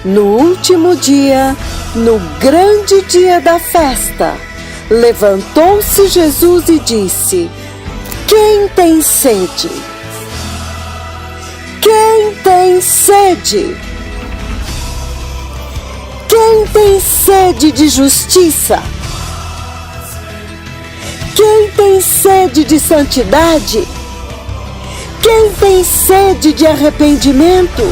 No último dia, no grande dia da festa, levantou-se Jesus e disse: Quem tem sede? Quem tem sede? Quem tem sede de justiça? Quem tem sede de santidade? Quem tem sede de arrependimento?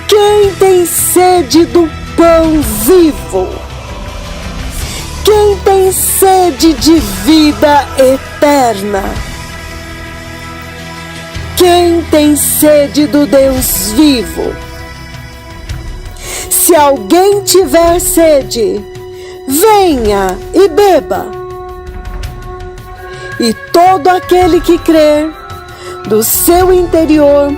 Quem tem sede do pão vivo? Quem tem sede de vida eterna? Quem tem sede do Deus vivo? Se alguém tiver sede, venha e beba. E todo aquele que crer, do seu interior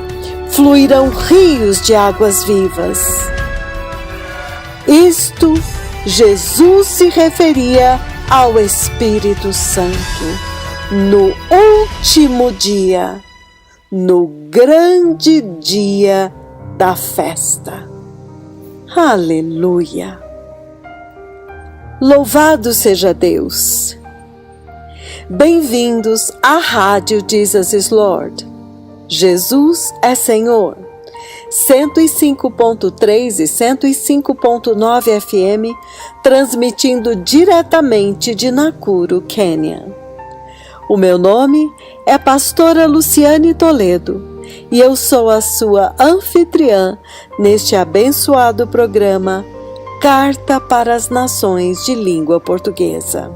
fluirão rios de águas vivas. Isto Jesus se referia ao Espírito Santo no último dia, no grande dia da festa. Aleluia! Louvado seja Deus! Bem-vindos à Rádio Jesus is Lord. Jesus é Senhor. 105.3 e 105.9 FM, transmitindo diretamente de Nakuru, Quênia. O meu nome é Pastora Luciane Toledo e eu sou a sua anfitriã neste abençoado programa Carta para as Nações de Língua Portuguesa.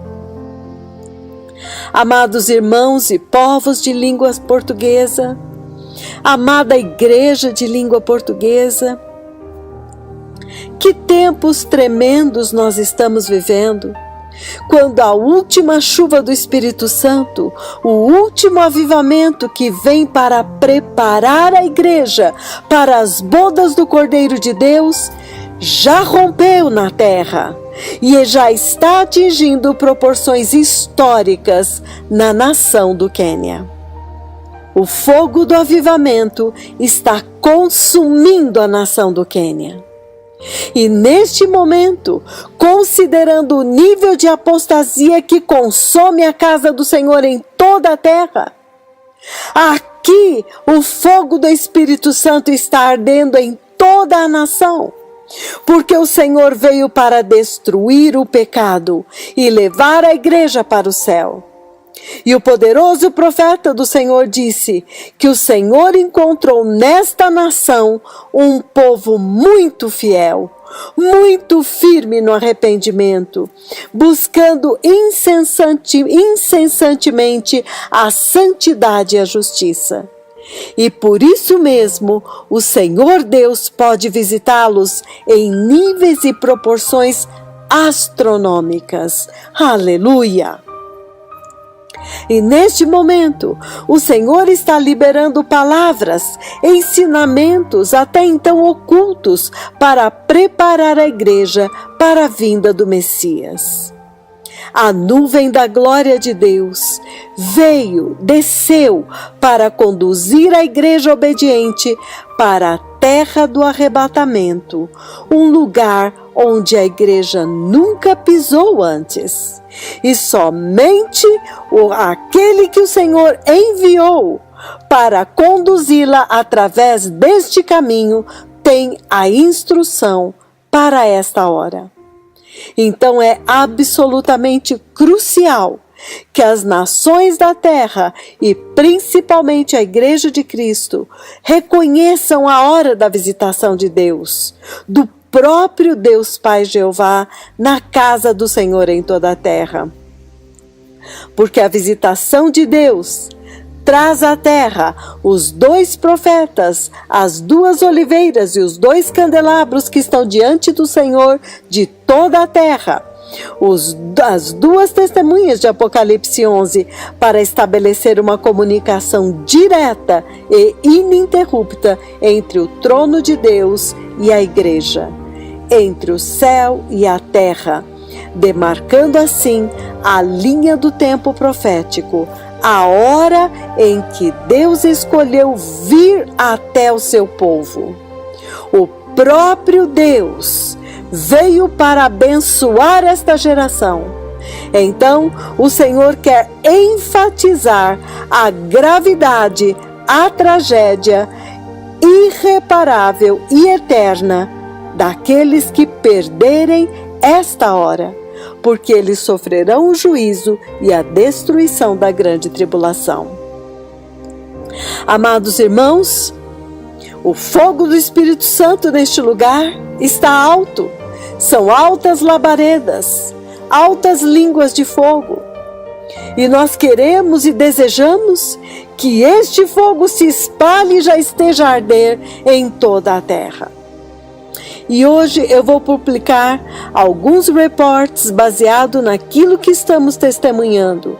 Amados irmãos e povos de língua portuguesa, amada Igreja de língua portuguesa, que tempos tremendos nós estamos vivendo, quando a última chuva do Espírito Santo, o último avivamento que vem para preparar a Igreja para as bodas do Cordeiro de Deus, já rompeu na terra e já está atingindo proporções históricas na nação do Quênia. O fogo do avivamento está consumindo a nação do Quênia. E neste momento, considerando o nível de apostasia que consome a casa do Senhor em toda a terra, aqui o fogo do Espírito Santo está ardendo em toda a nação. Porque o Senhor veio para destruir o pecado e levar a Igreja para o céu. E o poderoso profeta do Senhor disse que o Senhor encontrou nesta nação um povo muito fiel, muito firme no arrependimento, buscando incessantemente a santidade e a justiça. E por isso mesmo, o Senhor Deus pode visitá-los em níveis e proporções astronômicas. Aleluia! E neste momento, o Senhor está liberando palavras, ensinamentos até então ocultos para preparar a Igreja para a vinda do Messias. A nuvem da glória de Deus desceu para conduzir a Igreja obediente para a terra do arrebatamento, um lugar onde a Igreja nunca pisou antes. E somente aquele que o Senhor enviou para conduzi-la através deste caminho tem a instrução para esta hora. Então é absolutamente crucial que as nações da terra e principalmente a Igreja de Cristo reconheçam a hora da visitação de Deus, do próprio Deus Pai Jeová na casa do Senhor em toda a terra. Porque a visitação de Deus traz à terra os 2 profetas, as 2 oliveiras e os 2 candelabros que estão diante do Senhor de toda a terra. As 2 testemunhas de Apocalipse 11 para estabelecer uma comunicação direta e ininterrupta entre o trono de Deus e a Igreja, entre o céu e a terra, demarcando assim a linha do tempo profético, a hora em que Deus escolheu vir até o seu povo. O próprio Deus veio para abençoar esta geração. Então, o Senhor quer enfatizar a gravidade, a tragédia irreparável e eterna daqueles que perderem esta hora, porque eles sofrerão o juízo e a destruição da grande tribulação. Amados irmãos, o fogo do Espírito Santo neste lugar está alto. São altas labaredas, altas línguas de fogo. E nós queremos e desejamos que este fogo se espalhe e já esteja a arder em toda a terra. E hoje eu vou publicar alguns reportes baseados naquilo que estamos testemunhando,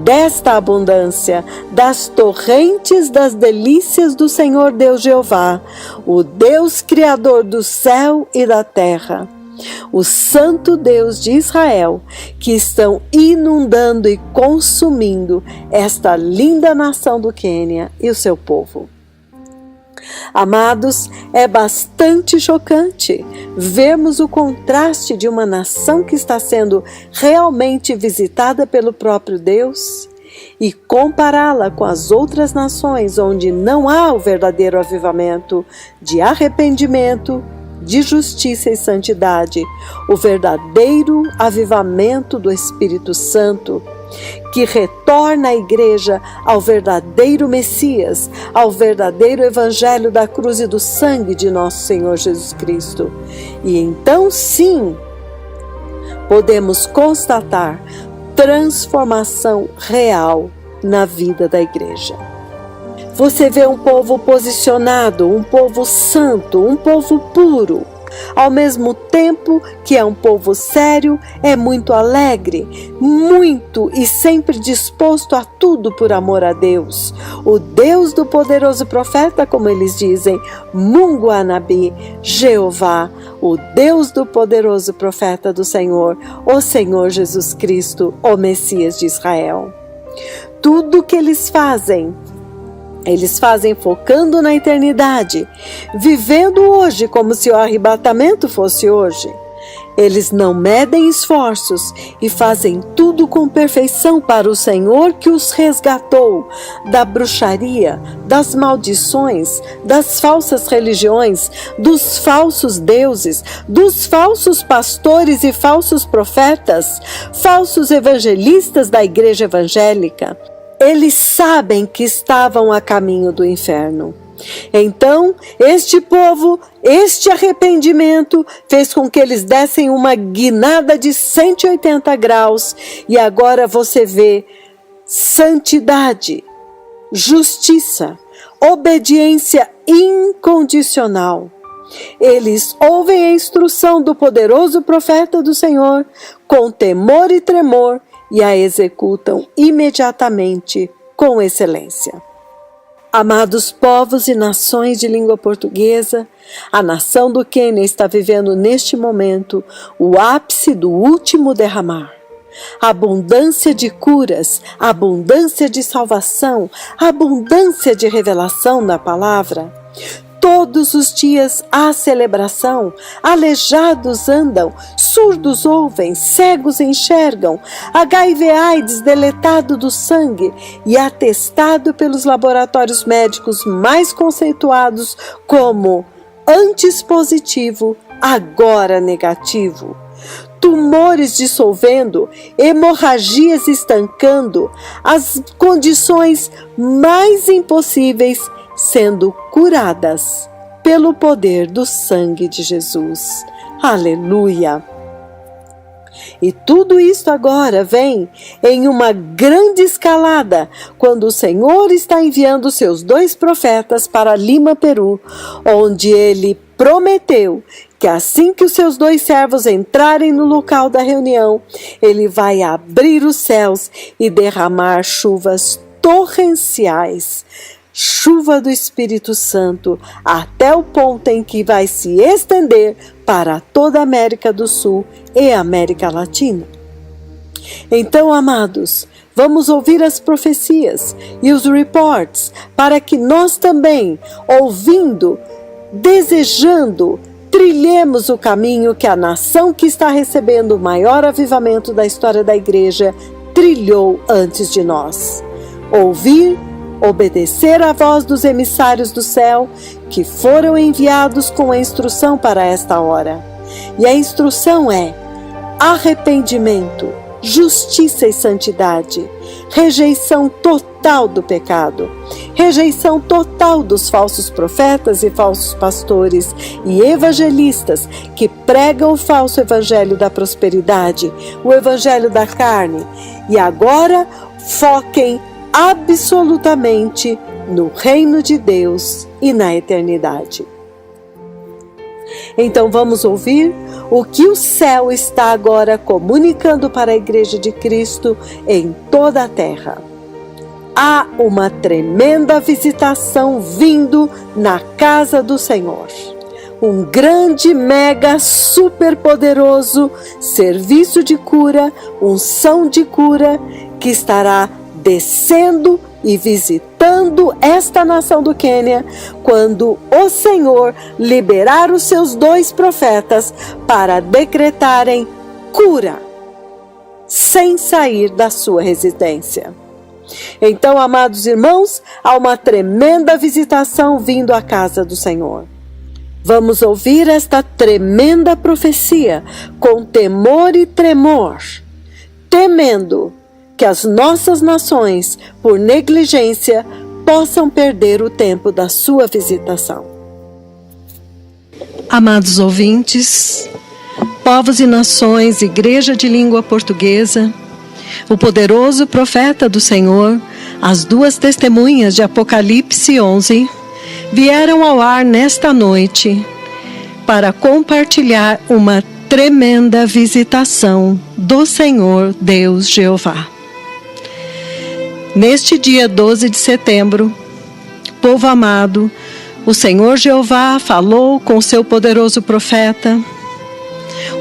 desta abundância, das torrentes das delícias do Senhor Deus Jeová, o Deus Criador do céu e da terra, o Santo Deus de Israel, que estão inundando e consumindo esta linda nação do Quênia e o seu povo. Amados, é bastante chocante vermos o contraste de uma nação que está sendo realmente visitada pelo próprio Deus e compará-la com as outras nações onde não há o verdadeiro avivamento de arrependimento, de justiça e santidade, o verdadeiro avivamento do Espírito Santo, que retorna a igreja ao verdadeiro Messias, ao verdadeiro evangelho da cruz e do sangue de nosso Senhor Jesus Cristo. E então sim, podemos constatar transformação real na vida da igreja. Você vê um povo posicionado, um povo santo, um povo puro, ao mesmo tempo que é um povo sério, é muito alegre, muito e sempre disposto a tudo por amor a Deus. O Deus do poderoso profeta, como eles dizem, Mungu Anabi, Jeová, o Deus do poderoso profeta do Senhor, o Senhor Jesus Cristo, o Messias de Israel. Tudo que eles fazem focando na eternidade, vivendo hoje como se o arrebatamento fosse hoje. Eles não medem esforços e fazem tudo com perfeição para o Senhor que os resgatou da bruxaria, das maldições, das falsas religiões, dos falsos deuses, dos falsos pastores e falsos profetas, falsos evangelistas da igreja evangélica. Eles sabem que estavam a caminho do inferno. Então, este povo, este arrependimento, fez com que eles dessem uma guinada de 180 graus. E agora você vê santidade, justiça, obediência incondicional. Eles ouvem a instrução do poderoso profeta do Senhor com temor e tremor, e a executam imediatamente com excelência. Amados povos e nações de língua portuguesa, a nação do Quênia está vivendo neste momento o ápice do último derramar. Abundância de curas, abundância de salvação, abundância de revelação na palavra. Todos os dias há celebração, aleijados andam, surdos ouvem, cegos enxergam, HIV/AIDS deletado do sangue e atestado pelos laboratórios médicos mais conceituados como antes positivo, agora negativo. Tumores dissolvendo, hemorragias estancando, as condições mais impossíveis sendo curadas pelo poder do sangue de Jesus. Aleluia! E tudo isso agora vem em uma grande escalada, quando o Senhor está enviando seus 2 profetas para Lima, Peru, onde ele prometeu que assim que os seus 2 servos entrarem no local da reunião, ele vai abrir os céus e derramar chuvas torrenciais, chuva do Espírito Santo, até o ponto em que vai se estender para toda a América do Sul e América Latina. Então, amados, vamos ouvir as profecias e os reports para que nós também, ouvindo, desejando, trilhemos o caminho que a nação que está recebendo o maior avivamento da história da igreja trilhou antes de nós. Ouvir, obedecer à voz dos emissários do céu que foram enviados com a instrução para esta hora. E a instrução é arrependimento, justiça e santidade, rejeição total do pecado, rejeição total dos falsos profetas e falsos pastores e evangelistas que pregam o falso evangelho da prosperidade, o evangelho da carne, e agora foquem absolutamente no reino de Deus e na eternidade. Então vamos ouvir o que o céu está agora comunicando para a Igreja de Cristo em toda a terra. Há uma tremenda visitação vindo na casa do Senhor. Um grande, mega, super poderoso serviço de cura, unção de cura, que estará descendo e visitando esta nação do Quênia, quando o Senhor liberar os seus 2 profetas para decretarem cura, sem sair da sua residência. Então, amados irmãos, há uma tremenda visitação vindo à casa do Senhor. Vamos ouvir esta tremenda profecia com temor e tremor, temendo que as nossas nações, por negligência, possam perder o tempo da sua visitação. Amados ouvintes, povos e nações, Igreja de Língua Portuguesa, o poderoso profeta do Senhor, as 2 testemunhas de Apocalipse 11, vieram ao ar nesta noite para compartilhar uma tremenda visitação do Senhor Deus Jeová. Neste dia 12 de setembro, povo amado, o Senhor Jeová falou com seu poderoso profeta,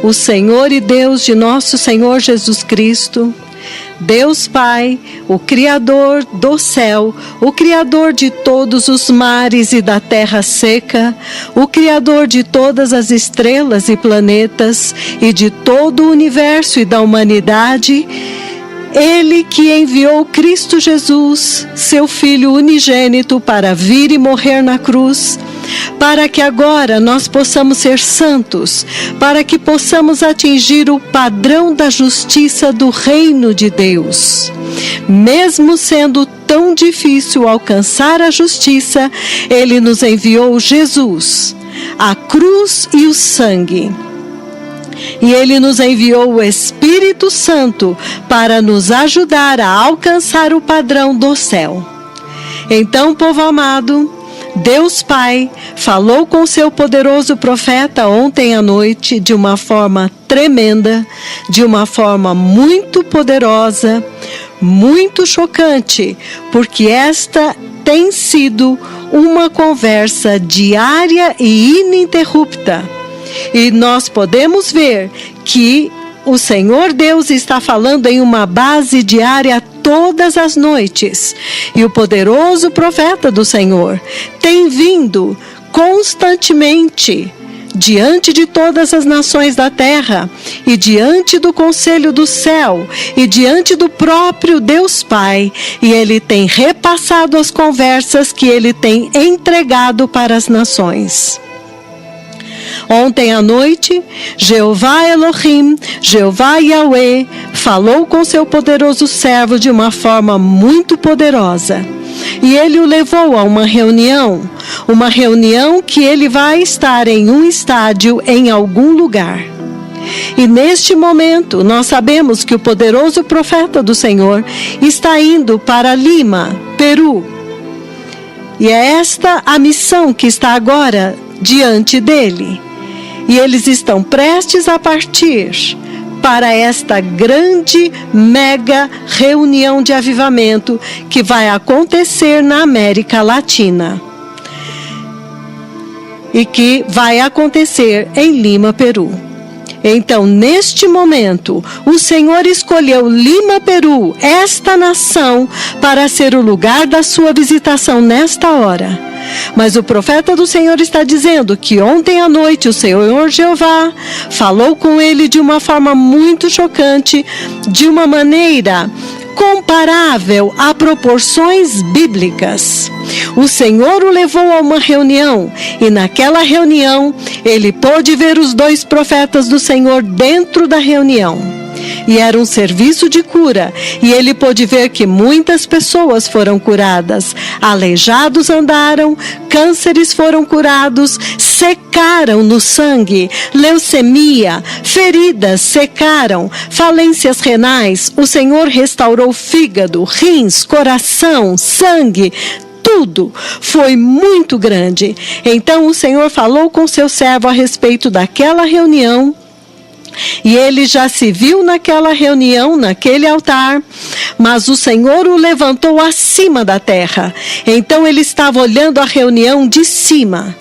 o Senhor e Deus de nosso Senhor Jesus Cristo, Deus Pai, o Criador do céu, o Criador de todos os mares e da terra seca, o Criador de todas as estrelas e planetas e de todo o universo e da humanidade, Ele que enviou Cristo Jesus, seu Filho unigênito, para vir e morrer na cruz, para que agora nós possamos ser santos, para que possamos atingir o padrão da justiça do reino de Deus. Mesmo sendo tão difícil alcançar a justiça, Ele nos enviou Jesus, a cruz e o sangue. E Ele nos enviou o Espírito Santo para nos ajudar a alcançar o padrão do céu. Então, povo amado, Deus Pai falou com seu poderoso profeta ontem à noite de uma forma tremenda, de uma forma muito poderosa, muito chocante, porque esta tem sido uma conversa diária e ininterrupta. E nós podemos ver que o Senhor Deus está falando em uma base diária todas as noites. E o poderoso profeta do Senhor tem vindo constantemente diante de todas as nações da terra e diante do conselho do céu e diante do próprio Deus Pai. E Ele tem repassado as conversas que Ele tem entregado para as nações. Ontem à noite, Jeová Elohim, Jeová Yahweh, falou com seu poderoso servo de uma forma muito poderosa. E ele o levou a uma reunião que ele vai estar em um estádio em algum lugar. E neste momento, nós sabemos que o poderoso profeta do Senhor está indo para Lima, Peru. E é esta a missão que está agora diante dele. E eles estão prestes a partir para esta grande, mega reunião de avivamento que vai acontecer na América Latina. E que vai acontecer em Lima, Peru. Então, neste momento, o Senhor escolheu Lima, Peru, esta nação, para ser o lugar da sua visitação nesta hora. Mas o profeta do Senhor está dizendo que ontem à noite o Senhor Jeová falou com ele de uma forma muito chocante, de uma maneira comparável a proporções bíblicas. O Senhor o levou a uma reunião, e naquela reunião ele pôde ver os 2 profetas do Senhor dentro da reunião. E era um serviço de cura, e ele pôde ver que muitas pessoas foram curadas, aleijados andaram, cânceres foram curados, secaram no sangue, leucemia, feridas secaram, falências renais, o Senhor restaurou fígado, rins, coração, sangue, tudo foi muito grande. Então o Senhor falou com seu servo a respeito daquela reunião, e ele já se viu naquela reunião, naquele altar, mas o Senhor o levantou acima da terra. Então ele estava olhando a reunião de cima.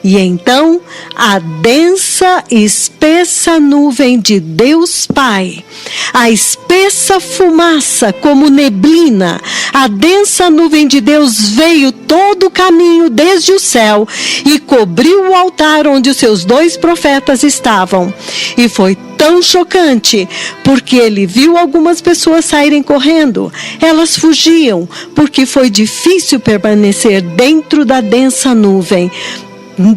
E então a densa e espessa nuvem de Deus Pai, a espessa fumaça como neblina, a densa nuvem de Deus veio todo o caminho desde o céu e cobriu o altar onde os seus 2 profetas estavam. E foi tão chocante, porque ele viu algumas pessoas saírem correndo. Elas fugiam, porque foi difícil permanecer dentro da densa nuvem,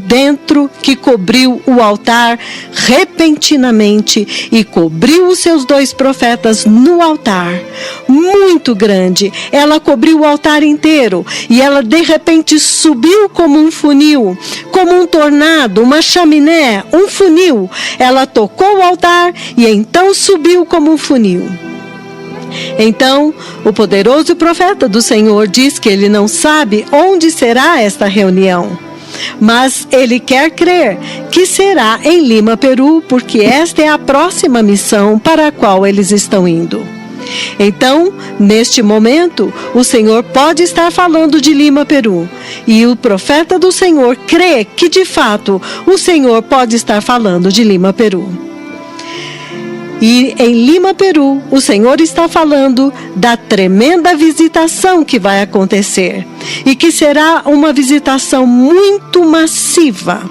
dentro que cobriu o altar repentinamente e cobriu os seus 2 profetas no altar. Muito grande. Ela cobriu o altar inteiro e ela de repente subiu como um funil, como um tornado, uma chaminé, um funil. Ela tocou o altar e então subiu como um funil. Então, o poderoso profeta do Senhor diz que ele não sabe onde será esta reunião, mas ele quer crer que será em Lima, Peru, porque esta é a próxima missão para a qual eles estão indo. Então, neste momento, o Senhor pode estar falando de Lima, Peru, e o profeta do Senhor crê que, de fato, o Senhor pode estar falando de Lima, Peru. E em Lima, Peru, o Senhor está falando da tremenda visitação que vai acontecer. E que será uma visitação muito massiva.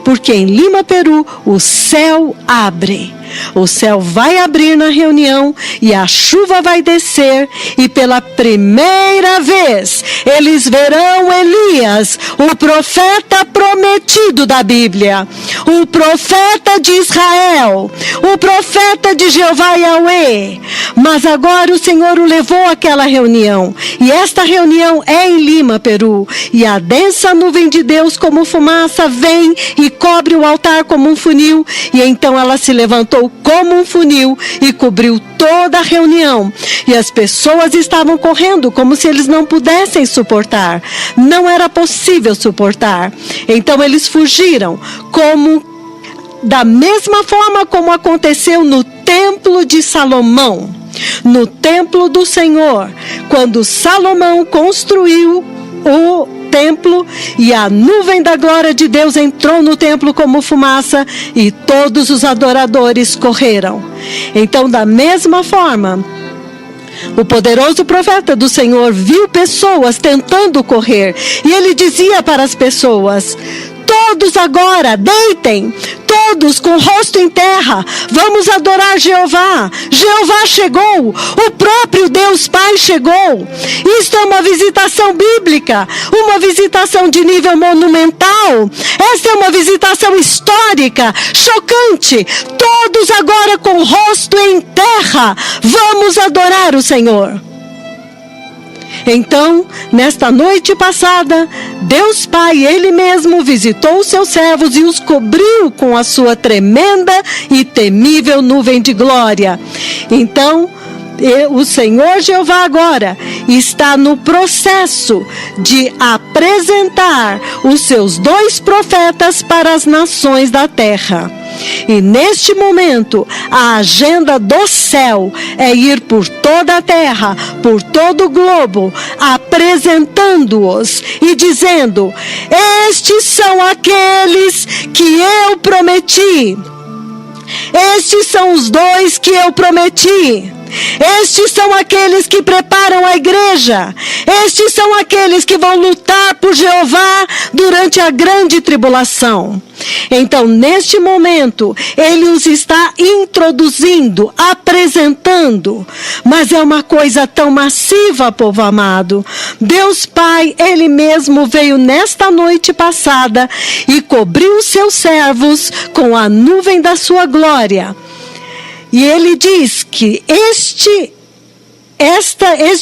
Porque em Lima, Peru, o céu abre. O céu vai abrir na reunião e a chuva vai descer, e pela primeira vez eles verão Elias, o profeta prometido da Bíblia, o profeta de Israel, o profeta de Jeová Yahweh. Mas agora o Senhor o levou àquela reunião, e esta reunião é em Lima, Peru, e a densa nuvem de Deus como fumaça vem e cobre o altar como um funil, e então ela se levantou como um funil e cobriu toda a reunião. E as pessoas estavam correndo como se eles não pudessem suportar. Não era possível suportar. Então eles fugiram, da mesma forma como aconteceu no templo de Salomão. No templo do Senhor, quando Salomão construiu o templo e a nuvem da glória de Deus entrou no templo como fumaça e todos os adoradores correram. Então, da mesma forma, o poderoso profeta do Senhor viu pessoas tentando correr e ele dizia para as pessoas: todos agora deitem, todos com o rosto em terra, vamos adorar Jeová. Jeová chegou, o próprio Deus Pai chegou. Isto é uma visitação bíblica, uma visitação de nível monumental. Esta é uma visitação histórica, chocante. Todos agora com o rosto em terra, vamos adorar o Senhor. Então, nesta noite passada, Deus Pai, Ele mesmo visitou os seus servos e os cobriu com a sua tremenda e temível nuvem de glória. Então, o Senhor Jeová agora está no processo de apresentar os seus 2 profetas para as nações da terra. E neste momento, a agenda do céu é ir por toda a terra, por todo o globo, apresentando-os e dizendo: estes são aqueles que eu prometi. Estes são os 2 que eu prometi. Estes são aqueles que preparam a igreja. Estes são aqueles que vão lutar por Jeová durante a grande tribulação. Então, neste momento, ele os está introduzindo, apresentando. Mas é uma coisa tão massiva, povo amado. Deus Pai, ele mesmo veio nesta noite passada e cobriu os seus servos com a nuvem da sua glória. E ele diz que este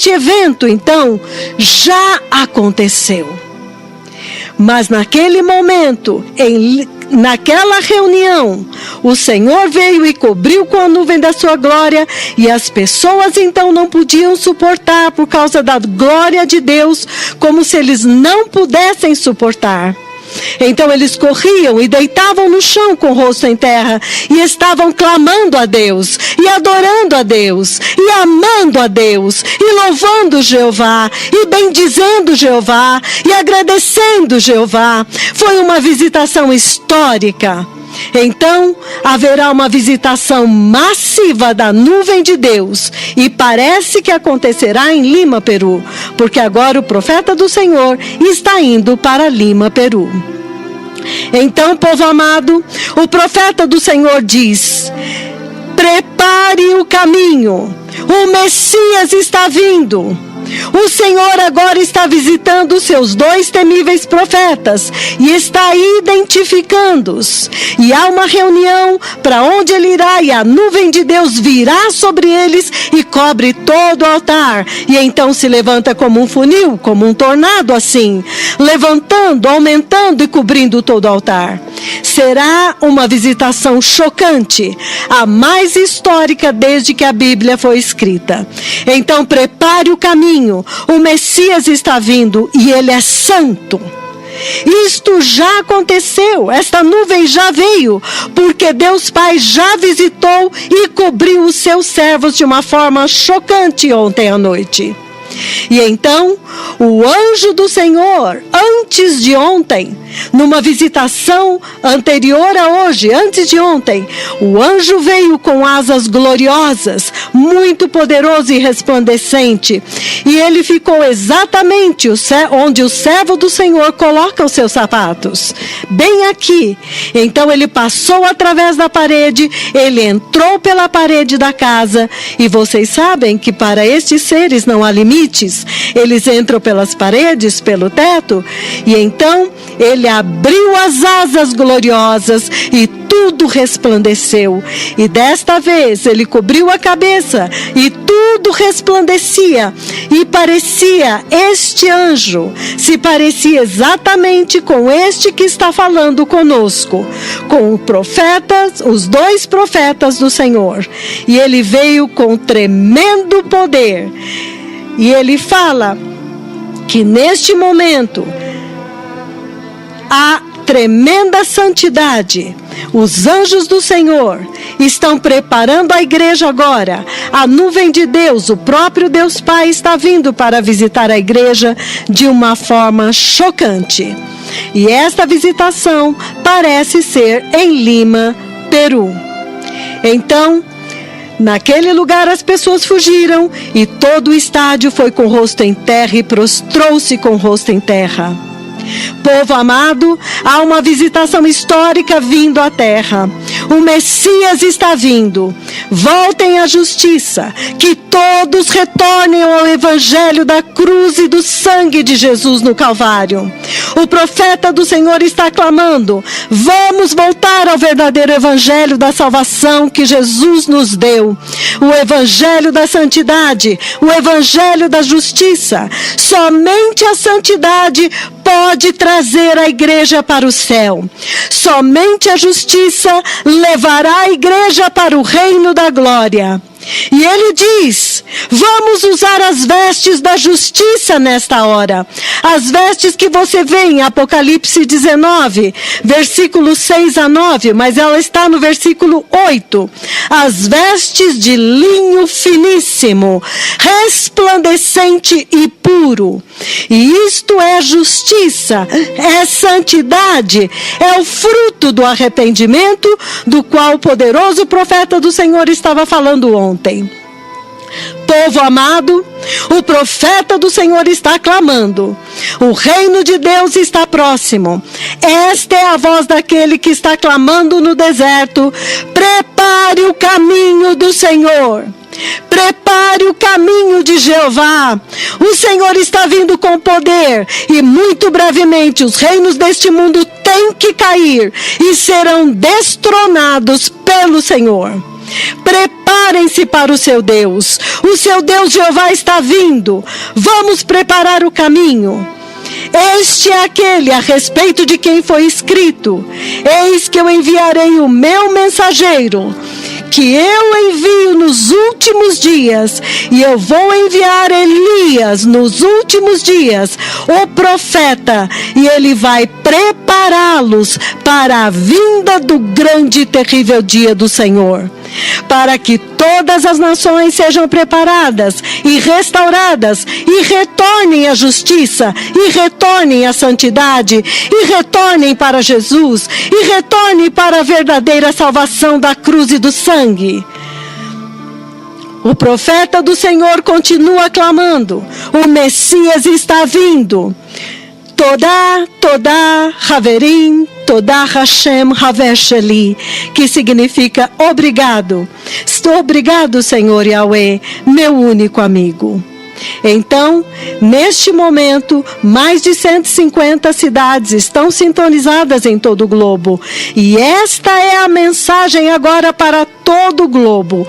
evento, então, já aconteceu. Mas naquele momento, naquela reunião, o Senhor veio e cobriu com a nuvem da sua glória, e as pessoas então não podiam suportar por causa da glória de Deus, como se eles não pudessem suportar. Então eles corriam e deitavam no chão com o rosto em terra e estavam clamando a Deus e adorando a Deus e amando a Deus e louvando Jeová e bendizendo Jeová e agradecendo Jeová. Foi uma visitação histórica. Então haverá uma visitação massiva da nuvem de Deus, e parece que acontecerá em Lima, Peru, porque agora o profeta do Senhor está indo para Lima, Peru. Então, povo amado, o profeta do Senhor diz: prepare o caminho, o Messias está vindo. O Senhor agora está visitando os seus 2 temíveis profetas e está identificando-os. E há uma reunião para onde ele irá, e a nuvem de Deus virá sobre eles e cobre todo o altar. E então se levanta como um funil, como um tornado assim, levantando, aumentando e cobrindo todo o altar. Será uma visitação chocante, a mais histórica desde que a Bíblia foi escrita. Então prepare o caminho. O Messias está vindo e ele é santo. Isto já aconteceu, esta nuvem já veio, porque Deus Pai já visitou e cobriu os seus servos de uma forma chocante ontem à noite. E então, o anjo do Senhor, antes de ontem, numa visitação anterior a hoje, antes de ontem, o anjo veio com asas gloriosas, muito poderoso e resplandecente, e ele ficou exatamente onde o servo do Senhor coloca os seus sapatos, bem aqui. Então ele passou através da parede, ele entrou pela parede da casa, e vocês sabem que para estes seres não há limites, eles entram pelas paredes, pelo teto, e então ele abriu as asas gloriosas e tudo resplandeceu. E desta vez ele cobriu a cabeça e tudo resplandecia. E parecia, este anjo se parecia exatamente com este que está falando conosco, com os 2 profetas do Senhor. E ele veio com tremendo poder. E ele fala que neste momento há tremenda santidade. Os anjos do Senhor estão preparando a igreja agora. A nuvem de Deus, o próprio Deus Pai, está vindo para visitar a igreja de uma forma chocante. E esta visitação parece ser em Lima, Peru. Então, naquele lugar as pessoas fugiram e todo o estádio foi com o rosto em terra e prostrou-se com o rosto em terra. Povo amado, há uma visitação histórica vindo à terra. O Messias está vindo. Voltem à justiça, que todos retornem ao evangelho da cruz e do sangue de Jesus no Calvário. O profeta do Senhor está clamando: vamos voltar ao verdadeiro evangelho da salvação que Jesus nos deu. O evangelho da santidade, o evangelho da justiça. Somente a santidade pode trazer a igreja para o céu. Somente a justiça levará a igreja para o reino da glória. E ele diz: vamos usar as vestes da justiça nesta hora. As vestes que você vê em Apocalipse 19, versículos 6 a 9, mas ela está no versículo 8. As vestes de linho finíssimo, resplandecente e puro. E isto é justiça, é santidade, é o fruto do arrependimento do qual o poderoso profeta do Senhor estava falando ontem. Povo amado, o profeta do Senhor está clamando. O reino de Deus está próximo. Esta é a voz daquele que está clamando no deserto. Prepare o caminho do Senhor. Prepare o caminho de Jeová. O Senhor está vindo com poder e muito brevemente os reinos deste mundo têm que cair e serão destronados pelo Senhor. Preparem-se para o seu Deus. O seu Deus Jeová está vindo. Vamos preparar o caminho. Este é aquele a respeito de quem foi escrito: eis que eu enviarei o meu mensageiro, que eu envio nos últimos dias, e eu vou enviar Elias nos últimos dias, o profeta, e ele vai prepará-los para a vinda do grande e terrível dia do Senhor, para que todas as nações sejam preparadas e restauradas e retornem à justiça, e retornem à santidade, e retornem para Jesus, e retornem para a verdadeira salvação da cruz e do sangue. O profeta do Senhor continua clamando: o Messias está vindo. Todá, Haverim, Todá Hashem Havesheli, que significa obrigado. Obrigado, Senhor Yahweh, meu único amigo. Então, neste momento, mais de 150 cidades estão sintonizadas em todo o globo. E esta é a mensagem agora para todo o globo.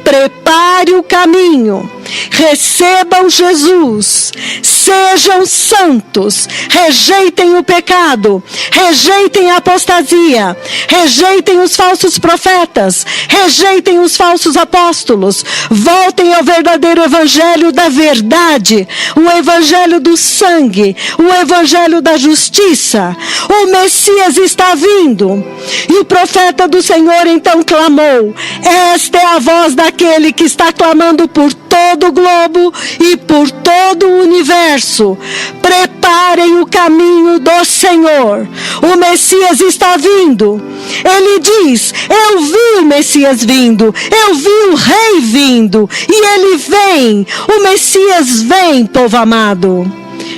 Prepare o caminho. Recebam Jesus. Sejam santos. Rejeitem o pecado. Rejeitem a apostasia. Rejeitem os falsos profetas. Rejeitem os falsos apóstolos. Voltem ao verdadeiro evangelho da verdade, o evangelho do sangue, o evangelho da justiça. O Messias está vindo. E o profeta do Senhor então clamou: esta é a voz daquele que está clamando por todo o globo e por todo o universo. Preparem o caminho do Senhor. O Messias está vindo. Ele diz: eu vi o Messias vindo, eu vi o Rei vindo, e ele vem. O Messias vem, povo amado.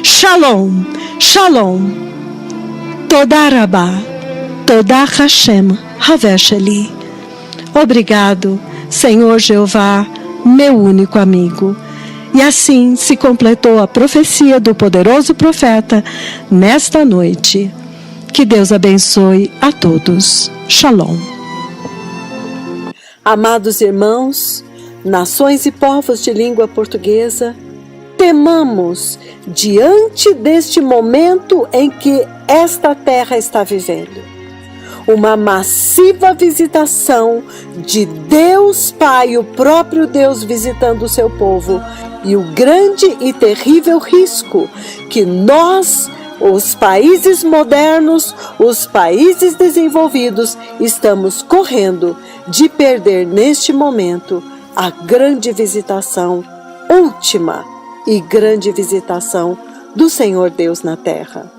Shalom, Shalom. Todá Rabá, Todá Hashem Havesheli. Obrigado, Senhor Jeová, meu único amigo. E assim se completou a profecia do poderoso profeta nesta noite. Que Deus abençoe a todos. Shalom. Amados irmãos, nações e povos de língua portuguesa, temamos diante deste momento em que esta terra está vivendo uma massiva visitação de Deus Pai, o próprio Deus visitando o seu povo, e o grande e terrível risco que nós, os países modernos, os países desenvolvidos, estamos correndo de perder neste momento a grande visitação, última e grande visitação do Senhor Deus na terra.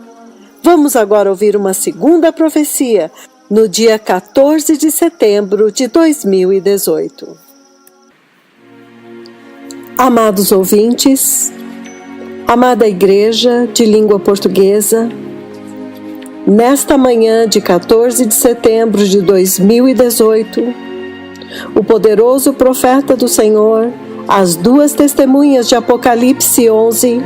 Vamos agora ouvir uma segunda profecia no dia 14 de setembro de 2018. Amados ouvintes, amada igreja de língua portuguesa, nesta manhã de 14 de setembro de 2018, o poderoso profeta do Senhor, as duas testemunhas de Apocalipse 11,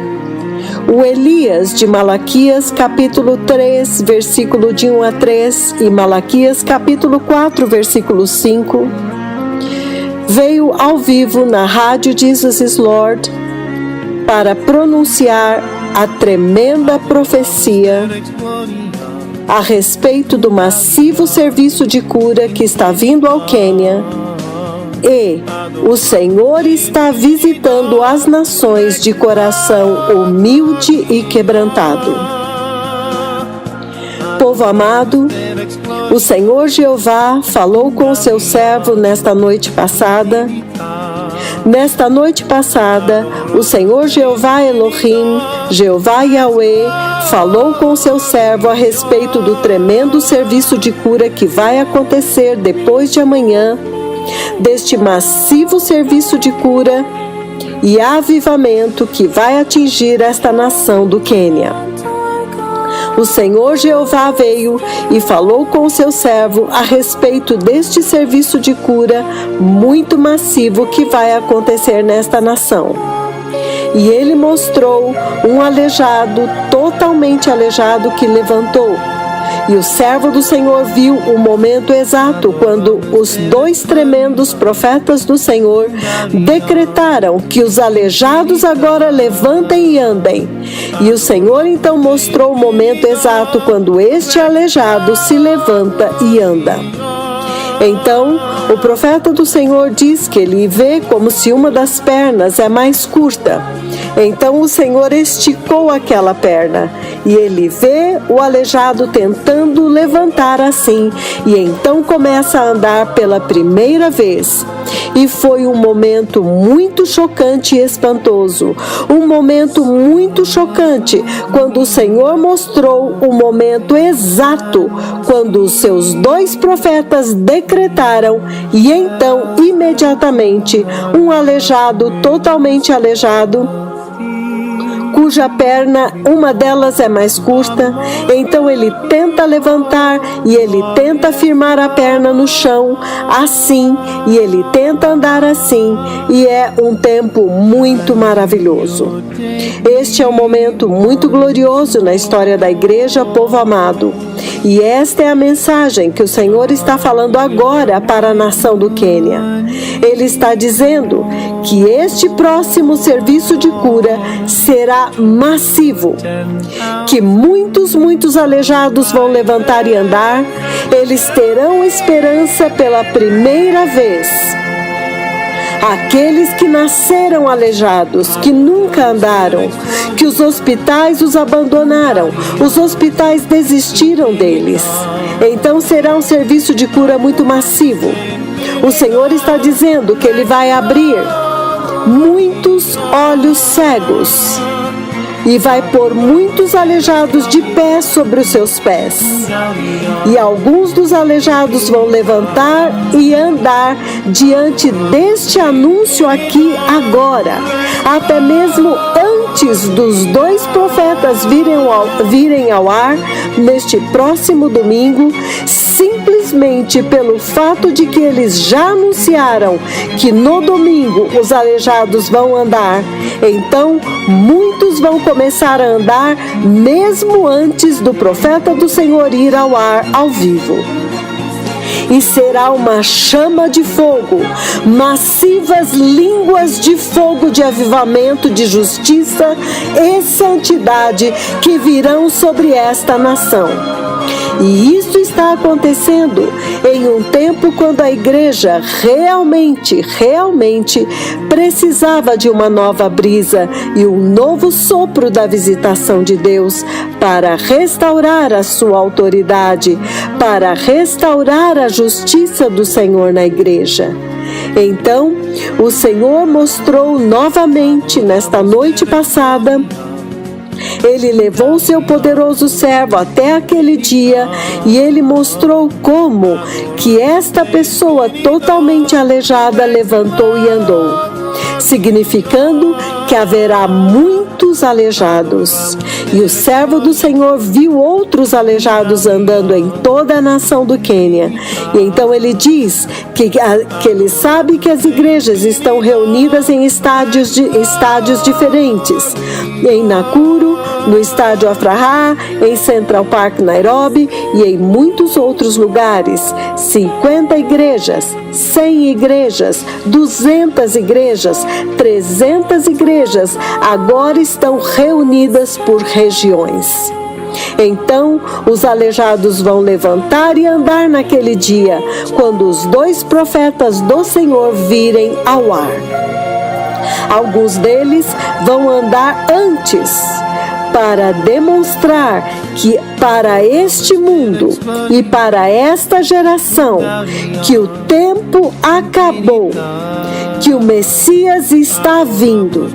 o Elias de Malaquias capítulo 3, versículo de 1 a 3 e Malaquias capítulo 4, versículo 5, veio ao vivo na rádio Jesus is Lord para pronunciar a tremenda profecia a respeito do massivo serviço de cura que está vindo ao Quênia E o Senhor está visitando as nações de coração humilde e quebrantado. Povo amado, o Senhor Jeová falou com o seu servo nesta noite passada. Nesta noite passada, o Senhor Jeová Elohim, Jeová Yahweh, falou com o seu servo a respeito do tremendo serviço de cura que vai acontecer depois de amanhã, deste massivo serviço de cura e avivamento que vai atingir esta nação do Quênia. O Senhor Jeová veio e falou com o seu servo a respeito deste serviço de cura muito massivo que vai acontecer nesta nação. E ele mostrou um aleijado, totalmente aleijado, que levantou. E o servo do Senhor viu o momento exato quando os 2 tremendos profetas do Senhor decretaram que os aleijados agora levantem e andem. E o Senhor então mostrou o momento exato quando este aleijado se levanta e anda. Então, o profeta do Senhor diz que ele vê como se uma das pernas é mais curta. Então o Senhor esticou aquela perna e ele vê o aleijado tentando levantar assim, e então começa a andar pela primeira vez. E foi um momento muito chocante e espantoso, um momento muito chocante, quando o Senhor mostrou o momento exato, quando os seus 2 profetas decretaram, e então, imediatamente, um aleijado, totalmente aleijado, cuja perna, uma delas é mais curta, então ele tenta levantar e ele tenta firmar a perna no chão, assim, e ele tenta andar assim, e é um tempo muito maravilhoso. Este é um momento muito glorioso na história da igreja, povo amado, e esta é a mensagem que o Senhor está falando agora para a nação do Quênia. Ele está dizendo que este próximo serviço de cura será massivo, que muitos aleijados vão levantar e andar, eles terão esperança pela primeira vez. Aqueles que nasceram aleijados, que nunca andaram, que os hospitais os abandonaram, os hospitais desistiram deles. Então será um serviço de cura muito massivo. O Senhor está dizendo que Ele vai abrir muitos olhos cegos e vai pôr muitos aleijados de pé sobre os seus pés. E alguns dos aleijados vão levantar e andar diante deste anúncio aqui agora, até mesmo antes dos 2 profetas virem ao ar neste próximo domingo, simplesmente pelo fato de que eles já anunciaram que no domingo os aleijados vão andar. Então, muitos vão começar a andar mesmo antes do profeta do Senhor ir ao ar ao vivo. E será uma chama de fogo, massivas línguas de fogo de avivamento, de justiça e santidade que virão sobre esta nação. E isso está acontecendo em um tempo quando a igreja realmente precisava de uma nova brisa e um novo sopro da visitação de Deus para restaurar a sua autoridade, para restaurar a justiça do Senhor na igreja. Então, o Senhor mostrou novamente nesta noite passada. Ele levou seu poderoso servo até aquele dia e ele mostrou como que esta pessoa totalmente aleijada levantou e andou, significando que haverá muitos aleijados. E o servo do Senhor viu outros aleijados andando em toda a nação do Quênia. E então ele diz que ele sabe que as igrejas estão reunidas em estádios diferentes. Em Nakuru, no estádio Afraha, em Central Park, Nairobi e em muitos outros lugares. 50 igrejas, 100 igrejas, 200 igrejas, 300 igrejas agora estão reunidas por regiões. Então os aleijados vão levantar e andar naquele dia, quando os 2 profetas do Senhor virem ao ar. Alguns deles vão andar antes, para demonstrar que para este mundo e para esta geração que o tempo acabou, que o Messias está vindo.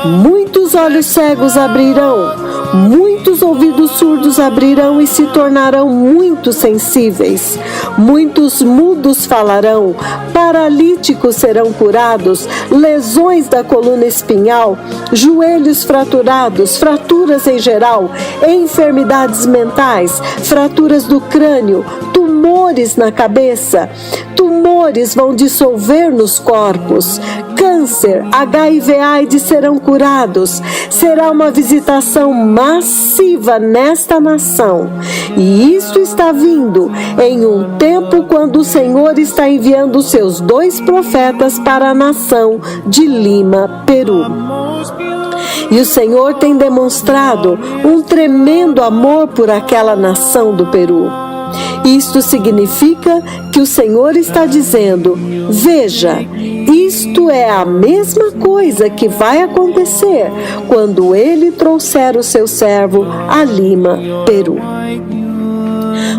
Muitos olhos cegos abrirão, muitos ouvidos surdos abrirão e se tornarão muito sensíveis. Muitos mudos falarão, paralíticos serão curados, lesões da coluna espinhal, joelhos fraturados, fraturas em geral, enfermidades mentais, fraturas do crânio, tumores na cabeça, tumores vão dissolver nos corpos, câncer, HIV/AIDS serão curados. Será uma visitação massiva nesta nação. E isso está vindo em um tempo quando o Senhor está enviando seus 2 profetas para a nação de Lima, Peru. E o Senhor tem demonstrado um tremendo amor por aquela nação do Peru. Isto significa que o Senhor está dizendo: veja, isto é a mesma coisa que vai acontecer quando Ele trouxer o seu servo a Lima, Peru.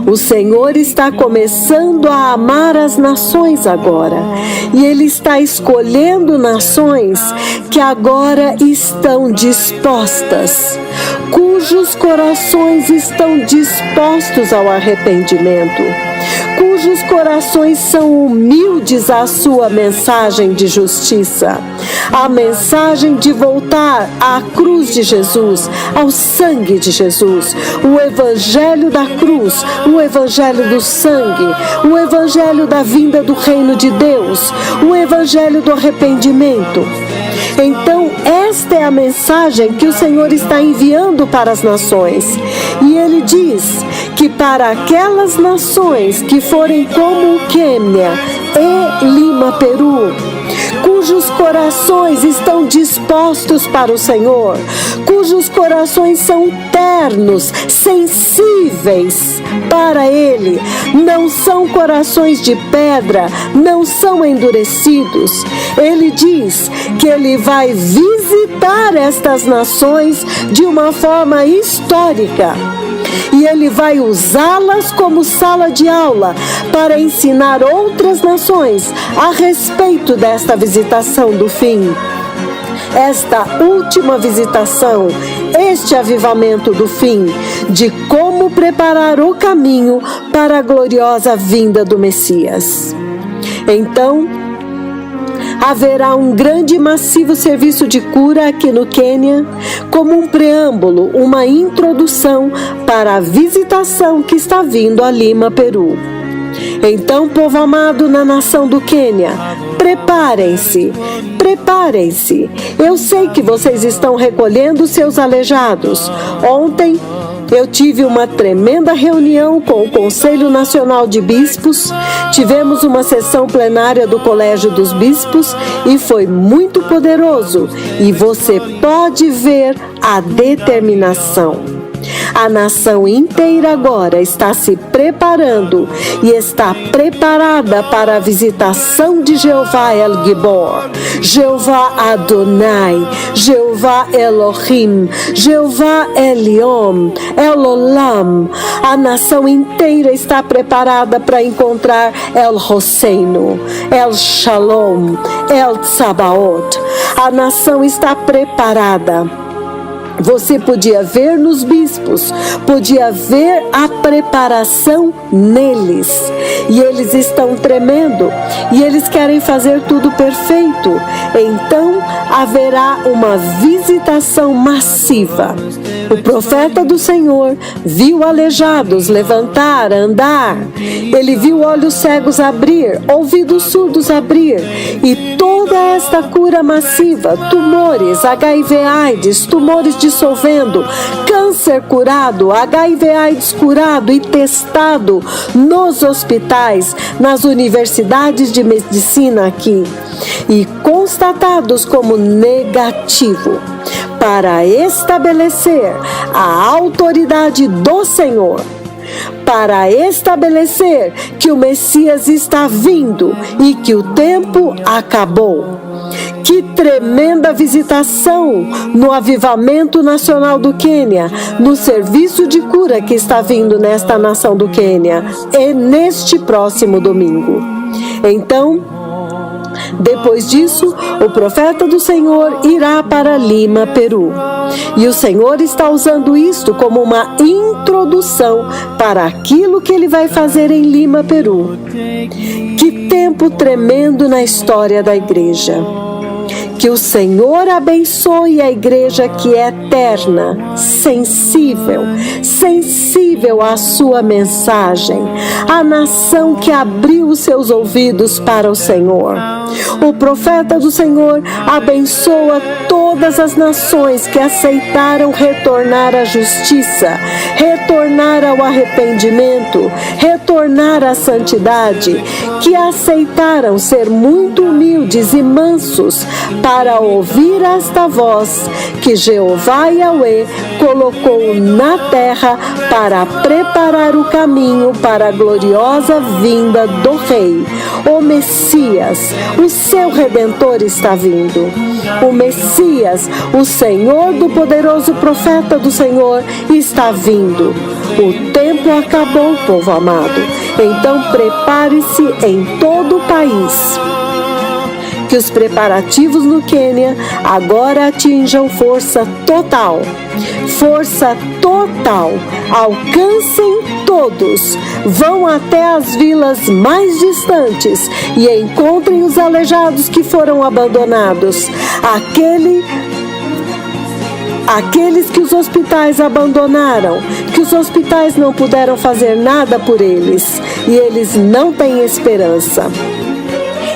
O Senhor está começando a amar as nações agora, e Ele está escolhendo nações que agora estão dispostas, cujos corações estão dispostos ao arrependimento, cujos corações são humildes à sua mensagem de justiça, a mensagem de voltar à cruz de Jesus, ao sangue de Jesus, o evangelho da cruz, o evangelho do sangue, o evangelho da vinda do reino de Deus, o evangelho do arrependimento. Então, esta é a mensagem que o Senhor está enviando para as nações. E Ele diz que para aquelas nações que forem como Quênia e Lima, Peru, cujos corações estão dispostos para o Senhor, cujos corações são ternos, sensíveis para Ele, não são corações de pedra, não são endurecidos. Ele diz que Ele vai visitar estas nações de uma forma histórica. E Ele vai usá-las como sala de aula para ensinar outras nações a respeito desta visitação do fim. Esta última visitação, este avivamento do fim, de como preparar o caminho para a gloriosa vinda do Messias. Então, haverá um grande e massivo serviço de cura aqui no Quênia, como um preâmbulo, uma introdução para a visitação que está vindo a Lima, Peru. Então, povo amado na nação do Quênia, preparem-se, preparem-se. Eu sei que vocês estão recolhendo seus aleijados. Ontem, eu tive uma tremenda reunião com o Conselho Nacional de Bispos, tivemos uma sessão plenária do Colégio dos Bispos e foi muito poderoso. E você pode ver a determinação. A nação inteira agora está se preparando e está preparada para a visitação de Jeová El Gibor, Jeová Adonai, Jeová Elohim, Jeová Eliom, Elolam. A nação inteira está preparada para encontrar El Hosseinu, El Shalom, El Tsabaot. A nação está preparada. Você podia ver nos bispos, podia ver a preparação neles. E eles estão tremendo, e eles querem fazer tudo perfeito. Então, haverá uma visitação massiva. O profeta do Senhor viu aleijados levantar, andar. Ele viu olhos cegos abrir, ouvidos surdos abrir. E toda esta cura massiva, tumores, HIV/AIDS, tumores dissolvendo, câncer curado, HIV/AIDS curado e testado nos hospitais, nas universidades de medicina aqui, e constatados como negativo. para estabelecer a autoridade do Senhor, para estabelecer que o Messias está vindo e que o tempo acabou. Que tremenda visitação no Avivamento Nacional do Quênia, no serviço de cura que está vindo nesta nação do Quênia, e neste próximo domingo. Então, depois disso, o profeta do Senhor irá para Lima, Peru. E o Senhor está usando isto como uma introdução para aquilo que ele vai fazer em Lima, Peru. Que tempo tremendo na história da igreja. Que o Senhor abençoe a igreja que é eterna, sensível à sua mensagem, a nação que abriu os seus ouvidos para o Senhor. O profeta do Senhor abençoa todas as nações que aceitaram retornar à justiça, retornar ao arrependimento, retornar à santidade, que aceitaram ser muito humildes e mansos para ouvir esta voz que Jeová Yahweh colocou na terra para preparar o caminho para a gloriosa vinda do Rei. O Messias, o seu Redentor está vindo. O Messias, o Senhor do poderoso profeta do Senhor, está vindo. O tempo acabou, povo amado. Então prepare-se em todo o país. Que os preparativos no Quênia agora atinjam força total. Força total. Alcancem todos. Vão até as vilas mais distantes e encontrem os aleijados que foram abandonados. Aqueles que os hospitais abandonaram, que os hospitais não puderam fazer nada por eles e eles não têm esperança.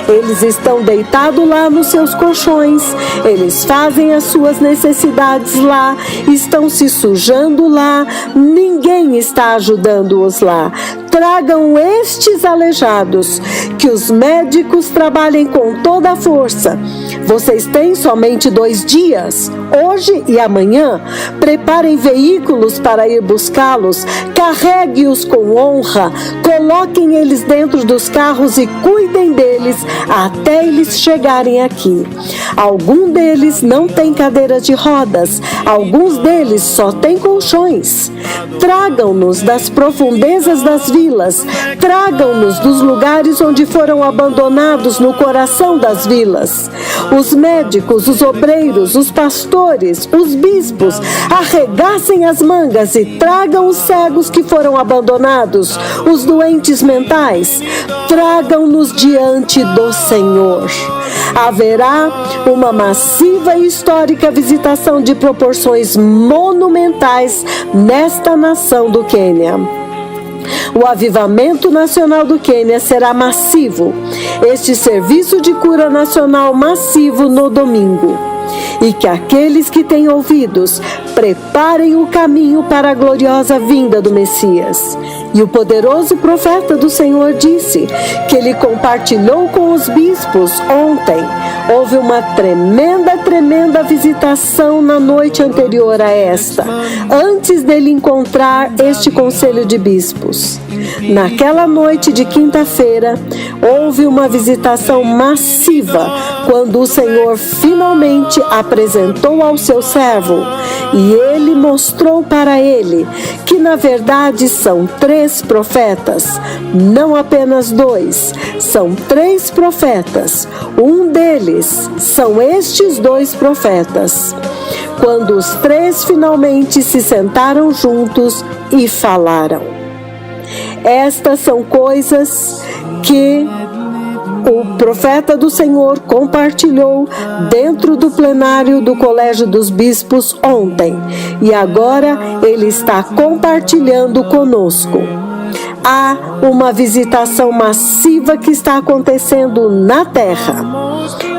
Eles estão deitados lá nos seus colchões, eles fazem as suas necessidades lá, estão se sujando lá, ninguém está ajudando-os lá. Tragam estes aleijados, que os médicos trabalhem com toda a força. Vocês têm somente 2 dias, hoje e amanhã. Preparem veículos para ir buscá-los, carregue-os com honra, coloquem eles dentro dos carros e cuidem deles até eles chegarem aqui. Alguns deles não têm cadeiras de rodas, alguns deles só têm colchões. Tragam-nos das profundezas das vilas, tragam-nos dos lugares onde foram abandonados no coração das vilas. Os médicos, os obreiros, os pastores, os bispos, arregassem as mangas e tragam os cegos que foram abandonados, os doentes mentais, tragam-nos diante do Senhor. Haverá uma massiva e histórica visitação de proporções monumentais nesta nação do Quênia. O Avivamento Nacional do Quênia será massivo. Este serviço de cura nacional massivo no domingo. E que aqueles que têm ouvidos preparem o caminho para a gloriosa vinda do Messias. E o poderoso profeta do Senhor disse que ele compartilhou com os bispos ontem. Houve uma tremenda visitação na noite anterior a esta, antes dele encontrar este conselho de bispos. Naquela noite de quinta-feira, houve uma visitação massiva, quando o Senhor finalmente apresentou ao seu servo, e ele mostrou para ele que na verdade são 3 profetas, não apenas 2, são 3 profetas. Um deles são estes 2 profetas. Quando os 3 finalmente se sentaram juntos e falaram. Estas são coisas que o profeta do Senhor compartilhou dentro do plenário do Colégio dos Bispos ontem, e agora ele está compartilhando conosco. Há uma visitação massiva que está acontecendo na terra,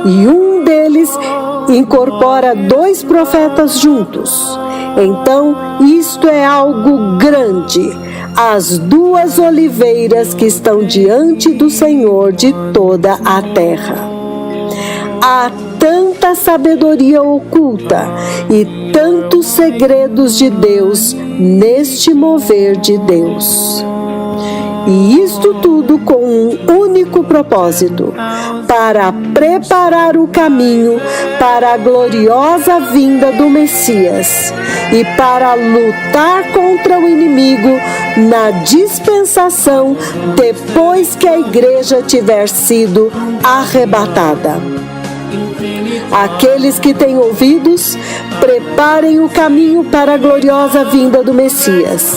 e um deles incorpora 2 profetas juntos. Então, isto é algo grande. As 2 oliveiras que estão diante do Senhor de toda a terra. Há tanta tanta sabedoria oculta e tantos segredos de Deus neste mover de Deus. E isto tudo com um único propósito: para preparar o caminho para a gloriosa vinda do Messias e para lutar contra o inimigo na dispensação depois que a igreja tiver sido arrebatada. Aqueles que têm ouvidos, preparem o caminho para a gloriosa vinda do Messias.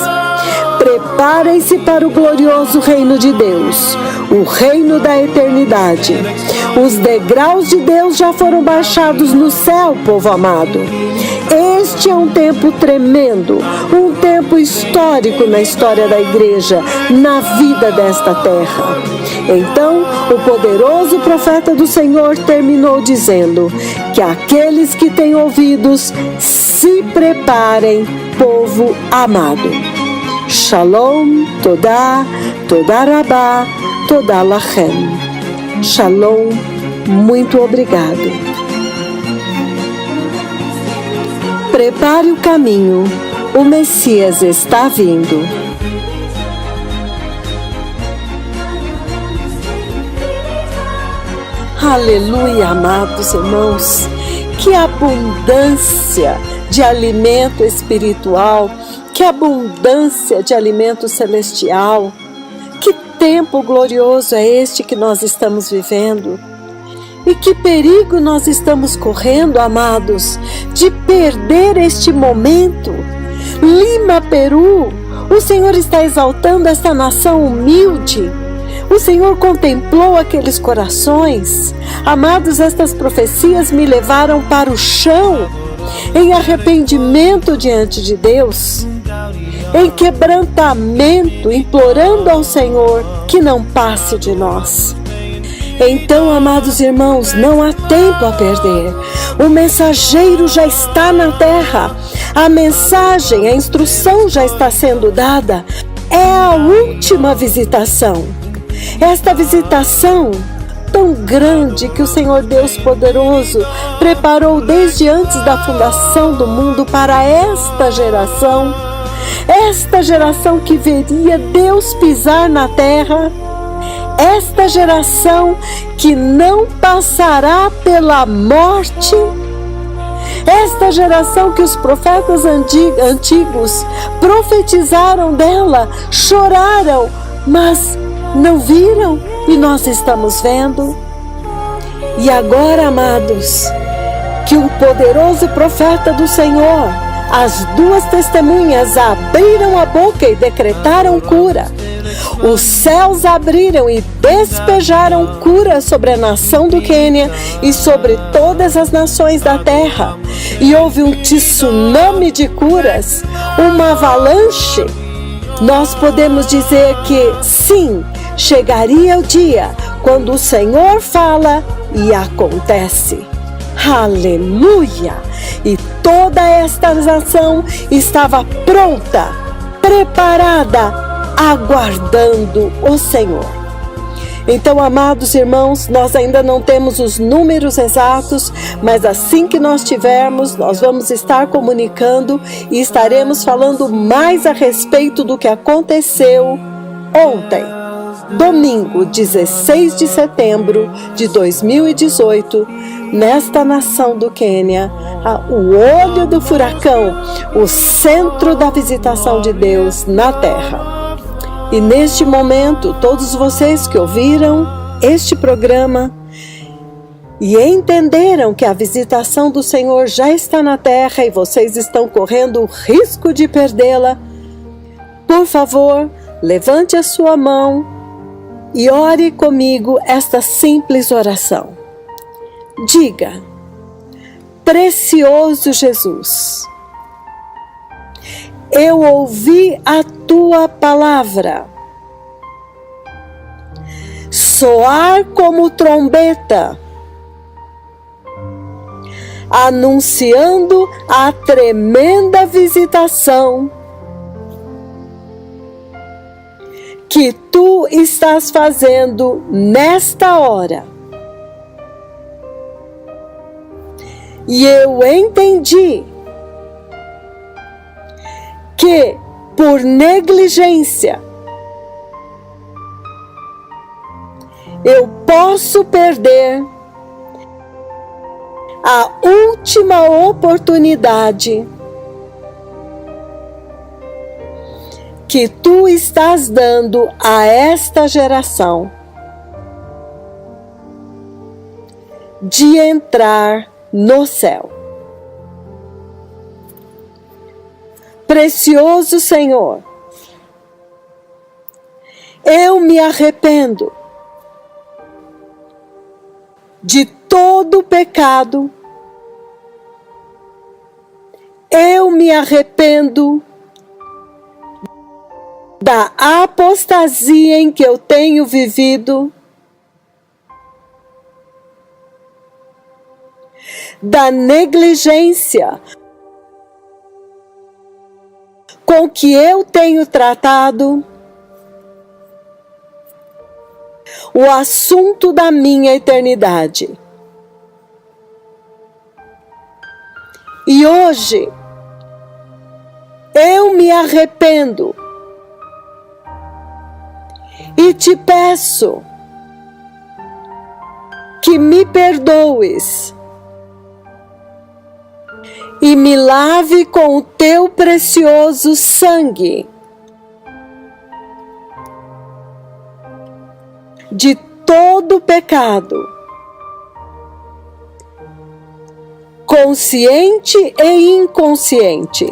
Preparem-se para o glorioso reino de Deus, o reino da eternidade. Os degraus de Deus já foram baixados no céu, povo amado. Este é um tempo tremendo, um tempo histórico na história da igreja, na vida desta terra. Então, o poderoso profeta do Senhor terminou dizendo que aqueles que têm ouvidos se preparem, povo amado. Shalom, Todá, Todá Rabá, Todá Lachem. Shalom, muito obrigado. Prepare o caminho, o Messias está vindo. Aleluia, amados irmãos, que abundância de alimento espiritual, que abundância de alimento celestial, que tempo glorioso é este que nós estamos vivendo. E que perigo nós estamos correndo, amados, de perder este momento. Lima, Peru, o Senhor está exaltando esta nação humilde. O Senhor contemplou aqueles corações. Amados, estas profecias me levaram para o chão, em arrependimento diante de Deus, em quebrantamento, implorando ao Senhor que não passe de nós. Então, amados irmãos, não há tempo a perder. O mensageiro já está na terra. A mensagem, a instrução já está sendo dada. É a última visitação. Esta visitação tão grande que o Senhor Deus poderoso preparou desde antes da fundação do mundo para esta geração que veria Deus pisar na terra, esta geração que não passará pela morte, esta geração que os profetas antigos profetizaram dela, choraram, mas não viram e nós estamos vendo. E agora, amados, que o poderoso profeta do Senhor, as duas testemunhas abriram a boca e decretaram cura. Os céus abriram e despejaram cura sobre a nação do Quênia e sobre todas as nações da terra. E houve um tsunami de curas, uma avalanche. Nós podemos dizer que sim, chegaria o dia quando o Senhor fala e acontece. Aleluia! E toda esta nação estava pronta, preparada, aguardando o Senhor. Então, amados irmãos, nós ainda não temos os números exatos, mas assim que nós tivermos, nós vamos estar comunicando e estaremos falando mais a respeito do que aconteceu ontem, domingo, 16 de setembro de 2018, nesta nação do Quênia, o olho do furacão, o centro da visitação de Deus na terra. E neste momento, todos vocês que ouviram este programa e entenderam que a visitação do Senhor já está na terra e vocês estão correndo o risco de perdê-la, por favor, levante a sua mão e ore comigo esta simples oração. Diga: precioso Jesus, eu ouvi a tua palavra soar como trombeta, anunciando a tremenda visitação que tu estás fazendo nesta hora. E eu entendi que, por negligência, eu posso perder a última oportunidade que tu estás dando a esta geração de entrar no céu. Precioso Senhor, eu me arrependo de todo pecado, eu me arrependo da apostasia em que eu tenho vivido, da negligência com que eu tenho tratado o assunto da minha eternidade. E hoje eu me arrependo e te peço que me perdoes e me lave com o teu precioso sangue de todo pecado, consciente e inconsciente.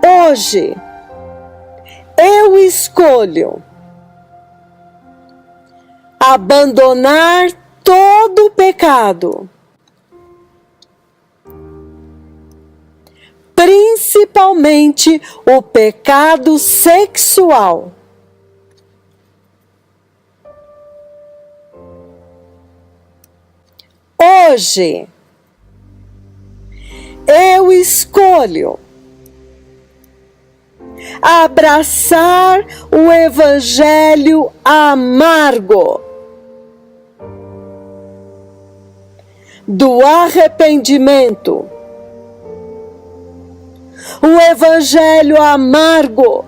Hoje eu escolho abandonar todo o pecado, principalmente o pecado sexual. Hoje, eu escolho abraçar o evangelho amargo do arrependimento, o evangelho amargo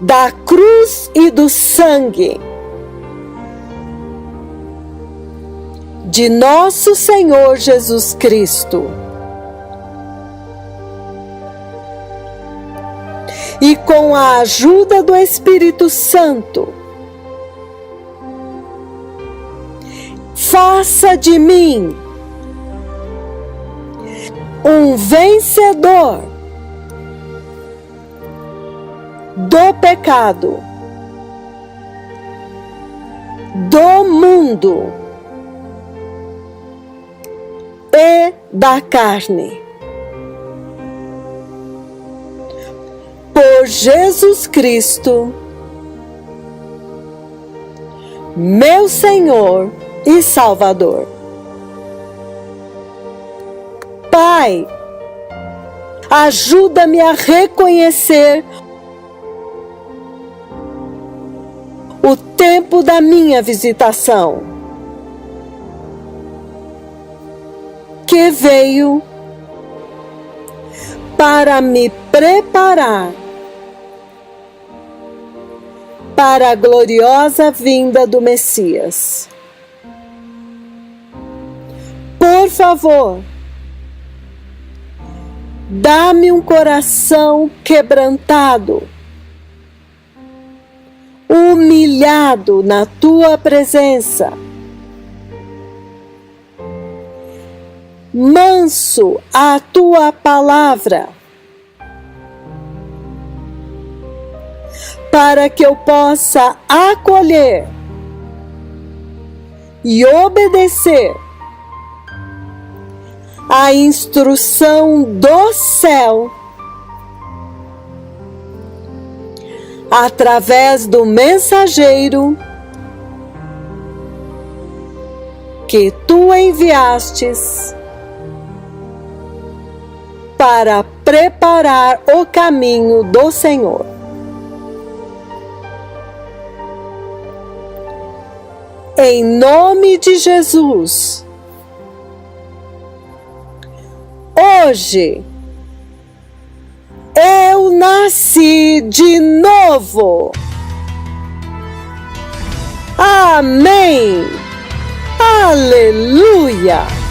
da cruz e do sangue de nosso Senhor Jesus Cristo. E com a ajuda do Espírito Santo, faça de mim um vencedor do pecado, do mundo e da carne. Por Jesus Cristo, meu Senhor e Salvador. Pai, ajuda-me a reconhecer o tempo da minha visitação, que veio para me preparar para a gloriosa vinda do Messias. Por favor, dá-me um coração quebrantado, humilhado na tua presença, manso à tua palavra, para que eu possa acolher e obedecer a instrução do céu através do mensageiro que tu enviastes para preparar o caminho do Senhor. em nome de Jesus. Hoje eu nasci de novo. Amém. Aleluia.